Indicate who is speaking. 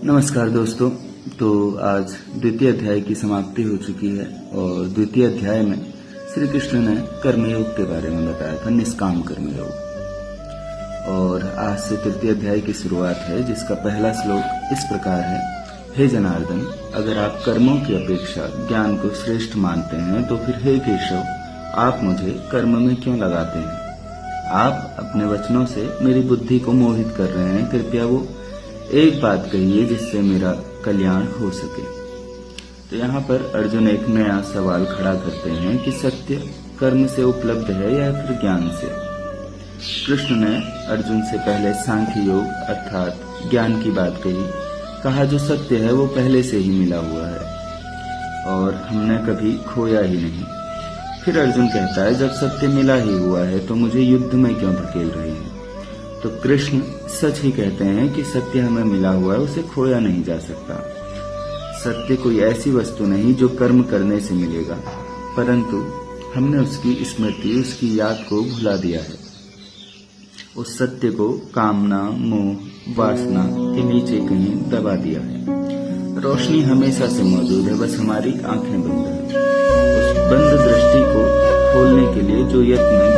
Speaker 1: नमस्कार दोस्तों। तो आज द्वितीय अध्याय की समाप्ति हो चुकी है और द्वितीय अध्याय में श्री कृष्ण ने कर्मयोग के बारे में बताया था, निष्काम कर्मयोग। और आज से तृतीय अध्याय की शुरुआत है, जिसका पहला श्लोक इस प्रकार है। हे जनार्दन, अगर आप कर्मों की अपेक्षा ज्ञान को श्रेष्ठ मानते हैं तो फिर हे केशव, आप मुझे कर्म में क्यों लगाते हैं? आप अपने वचनों से मेरी बुद्धि को मोहित कर रहे हैं। कृपया वो एक बात कहिए जिससे मेरा कल्याण हो सके। तो यहाँ पर अर्जुन एक नया सवाल खड़ा करते हैं कि सत्य कर्म से उपलब्ध है या फिर ज्ञान से। कृष्ण ने अर्जुन से पहले सांख्य योग अर्थात ज्ञान की बात कही, कहा जो सत्य है वो पहले से ही मिला हुआ है और हमने कभी खोया ही नहीं। फिर अर्जुन कहता है जब सत्य मिला ही हुआ है तो मुझे युद्ध में क्यों धकेल रहे हैं? तो कृष्ण सच ही कहते हैं कि सत्य हमें मिला हुआ है, उसे खोया नहीं जा सकता। सत्य कोई ऐसी वस्तु नहीं जो कर्म करने से मिलेगा, परंतु हमने उसकी स्मृति, उसकी याद को भुला दिया है। उस सत्य को कामना, मोह, वासना के नीचे कहीं दबा दिया है। रोशनी हमेशा से मौजूद है, बस हमारी आंखें बंद हैं। उस बंद दृष्टि को खोलने के लिए जो यत्न